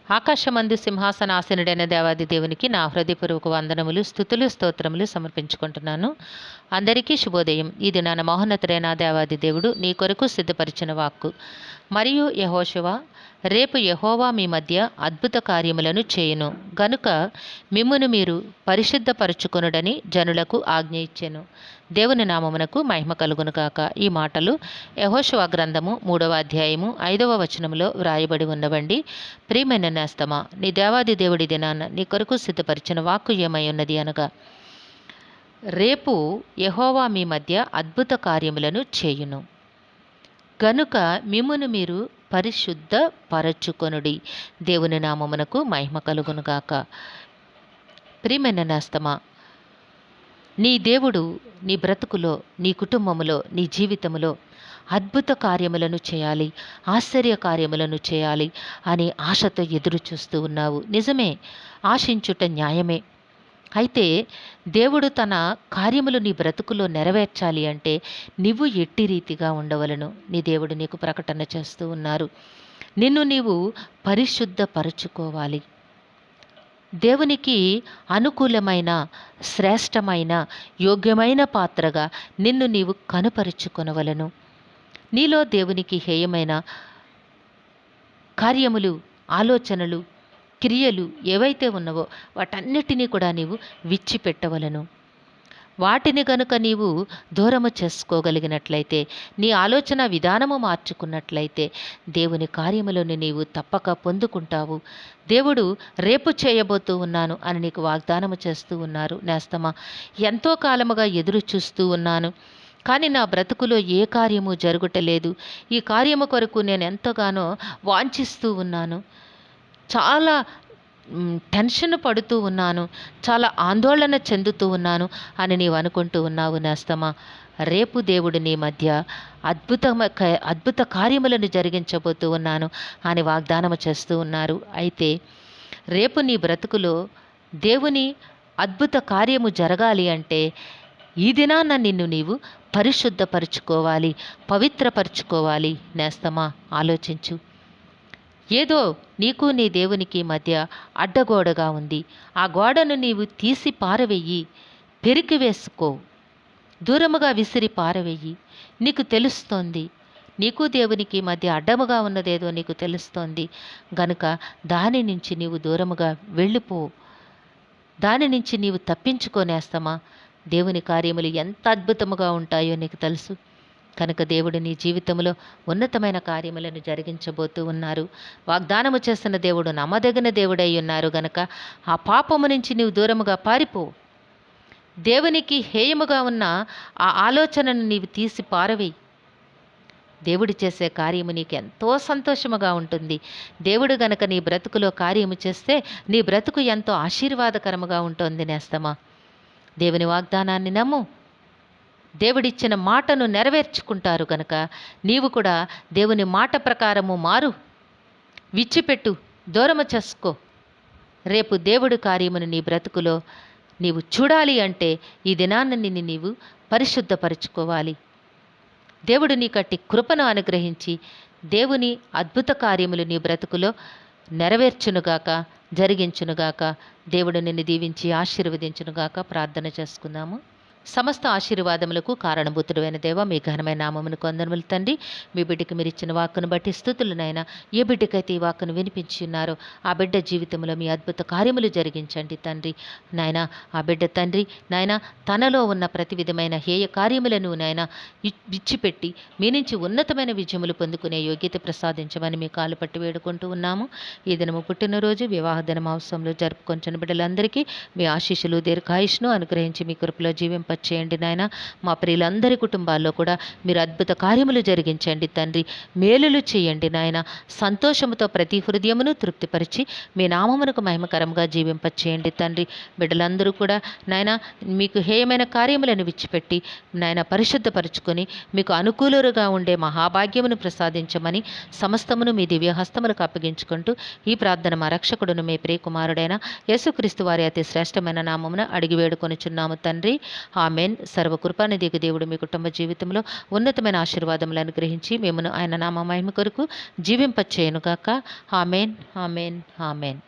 ఆకాశమందు సింహాసనాసనుడైన దేవాది దేవునికి నా హృదయపూర్వక వందనములు, స్తుతులు, స్తోత్రములు సమర్పించుకుంటున్నాను. అందరికీ శుభోదయం. ఇది నా మహోన్నతుడైన దేవాది దేవుడు నీ కొరకు సిద్ధపరిచిన వాక్కు. మరియు యెహోషువ, రేపు యెహోవా మీ మధ్య అద్భుత కార్యములను చేయును గనుక మిమ్మును మీరు పరిశుద్ధపరచుకొనుడని జనులకు ఆజ్ఞ ఇచ్చెను. దేవుని నామమునకు మహిమ కలుగునుగాక. ఈ మాటలు యెహోషువ గ్రంథము 3వ అధ్యాయము 5వ వచనములో వ్రాయబడి ఉన్నవండి. ప్రియమైన నేస్తమా, నీ దేవాది దేవుడి దినాన నీ కొరకు సిద్ధపరిచిన వాక్కు ఏమై ఉన్నది అనగా, రేపు యెహోవా మీ మధ్య అద్భుత కార్యములను చేయును గనుక మిమ్మును మీరు పరిశుద్ధ పరచుకొనుడి. దేవుని నామమునకు మహిమ కలుగునుగాక. ప్రియమైన నేస్తమా, నీ దేవుడు నీ బ్రతుకులో, నీ కుటుంబములో, నీ జీవితములో అద్భుత కార్యములను చేయాలి, ఆశ్చర్య కార్యములను చేయాలి అని ఆశతో ఎదురు చూస్తూ ఉన్నావు. నిజమే, ఆశించుట న్యాయమే. అయితే దేవుడు తన కార్యములు నీ బ్రతుకులో నెరవేర్చాలి అంటే నీవు ఎట్టి రీతిగా ఉండవలను నీ దేవుడు నీకు ప్రకటన చేస్తూ ఉన్నారు. నిన్ను నీవు పరిశుద్ధపరచుకోవాలి. దేవునికి అనుకూలమైన, శ్రేష్టమైన, యోగ్యమైన పాత్రగా నిన్ను నీవు కనుపరుచుకొనవలను. నీలో దేవునికి హేయమైన కార్యములు, ఆలోచనలు, క్రియలు ఏవైతే ఉన్నవో వాటన్నిటినీ కూడా నీవు విడిచిపెట్టవలను. వాటిని గనుక నీవు దూరము చేసుకోగలిగినట్లయితే, నీ ఆలోచన విధానము మార్చుకున్నట్లయితే దేవుని కార్యములను నీవు తప్పక పొందుకుంటావు. దేవుడు రేపు చేయబోతూ ఉన్నాను అని నీకు వాగ్దానము చేస్తూ ఉన్నారు. నేస్తమా, ఎంతో కాలముగా ఎదురు చూస్తూ ఉన్నాను, కానీ నా బ్రతుకులో ఏ కార్యము జరుగుటలేదు. ఈ కార్యము కొరకు నేను ఎంతగానో వాంఛిస్తూ ఉన్నాను, చాలా టెన్షన్ పడుతూ ఉన్నాను, చాలా ఆందోళన చెందుతూ ఉన్నాను అని నీవు అనుకుంటూ ఉన్నావు. నేస్తమా, రేపు దేవుడు నీ మధ్య అద్భుత కార్యములను జరిగించబోతూ ఉన్నాను అని వాగ్దానము చేస్తూ ఉన్నారు. అయితే రేపు నీ బ్రతుకులో దేవుని అద్భుత కార్యము జరగాలి అంటే ఈ దినాన నిన్ను నీవు పరిశుద్ధపరచుకోవాలి, పవిత్రపరచుకోవాలి. నేస్తమా, ఆలోచించు. ఏదో నీకు నీ దేవునికి మధ్య అడ్డగోడగా ఉంది. ఆ గోడను నీవు తీసి పారవెయ్యి, పెరికి వేసుకో, దూరముగా విసిరి పారవెయ్యి. నీకు తెలుస్తోంది, నీకు దేవునికి మధ్య అడ్డముగా ఉన్నదేదో నీకు తెలుస్తోంది గనుక దాని నుంచి నీవు దూరముగా వెళ్ళిపో, దాని నుంచి నీవు తప్పించుకోనేస్తామా. దేవుని కార్యములు ఎంత అద్భుతముగా ఉంటాయో నీకు తెలుసు కనుక దేవుడు నీ జీవితంలో ఉన్నతమైన కార్యములను జరిగించబోతూ ఉన్నారు. వాగ్దానము చేస్తున్న దేవుడు నమ్మదగిన దేవుడై ఉన్నారు గనక ఆ పాపము నుంచి నీవు దూరముగా పారిపో. దేవునికి హేయముగా ఉన్న ఆ ఆలోచనను నీవు తీసి పారవేయి. దేవుడు చేసే కార్యము నీకు ఎంతో సంతోషముగా ఉంటుంది. దేవుడు గనక నీ బ్రతుకులో కార్యము చేస్తే నీ బ్రతుకు ఎంతో ఆశీర్వాదకరముగా ఉంటుంది. నేస్తమా, దేవుని వాగ్దానాన్ని నమ్ము. దేవుడిచ్చిన మాటను నెరవేర్చుకుంటారు గనక నీవు కూడా దేవుని మాట ప్రకారము మారు, విచ్చిపెట్టు, దూరము చేసుకో. రేపు దేవుడి కార్యమును నీ బ్రతుకులో నీవు చూడాలి అంటే ఈ దినాన్ని నిన్ను నీవు పరిశుద్ధపరచుకోవాలి. దేవుడు నీకట్టి కృపను అనుగ్రహించి దేవుని అద్భుత కార్యములు నీ బ్రతుకులో నెరవేర్చునుగాక, జరిగించునుగాక. దేవుడు నిన్ను దీవించి ఆశీర్వదించునుగాక. ప్రార్థన చేసుకుందాము. సమస్త ఆశీర్వాదములకు కారణభూతుడైన దేవ, మీ ఘనమైన నామమునకు వందనములు తండ్రి. మీ బిడ్డకి మీరు ఇచ్చిన వాక్కును బట్టి స్తుతులనైనా. ఏ బిడ్డకైతే ఈ వాక్కును వినిపించి ఉన్నారో ఆ బిడ్డ జీవితంలో మీ అద్భుత కార్యములు జరిగించండి తండ్రి. నాయన ఆ బిడ్డ తండ్రి నాయన తనలో ఉన్న ప్రతి విధమైన హేయ కార్యములను నాయన విడిచిపెట్టి మీ నుంచి ఉన్నతమైన విజయములు పొందుకునే యోగ్యత ప్రసాదించమని మీ కాలు పట్టి వేడుకుంటూ ఉన్నాము. ఈ దినము పుట్టినరోజు, వివాహ దినమోత్సవంలో జరుపుకొంచిన బిడ్డలందరికీ మీ ఆశీస్సులు, దీర్ఘాయుష్ను అనుగ్రహించి మీ కృపలో జీవింప చేయండి నాయన. మా ప్రియులందరి కుటుంబాల్లో కూడా మీరు అద్భుత కార్యములు జరిగించండి తండ్రి. మేలులు చేయండి నాయన. సంతోషముతో ప్రతి హృదయమును తృప్తిపరిచి మీ నామమునకు మహిమకరంగా జీవింపచేయండి తండ్రి. బిడ్డలందరూ కూడా నాయన మీకు హేయమైన కార్యములను విడిచిపెట్టి నాయన పరిశుద్ధపరచుకొని మీకు అనుకూలుగా ఉండే మహాభాగ్యమును ప్రసాదించమని సమస్తమును మీ దివ్యహస్తములకు అప్పగించుకుంటూ ఈ ప్రార్థన మా రక్షకుడును మీ ప్రియకుమారుడైన యేసుక్రీస్తు వారి అతి శ్రేష్టమైన నామమున అడిగి వేడుకొనుచున్నాము తండ్రి. ఆమెన్. సర్వకృపానిధికి దేవుడు మీ కుటుంబ జీవితంలో ఉన్నతమైన ఆశీర్వాదములు అనుగ్రహించి మిమ్మను ఆయన నామ మహిమ కొరకు జీవింపచేయునుగాక. Amen, amen, amen.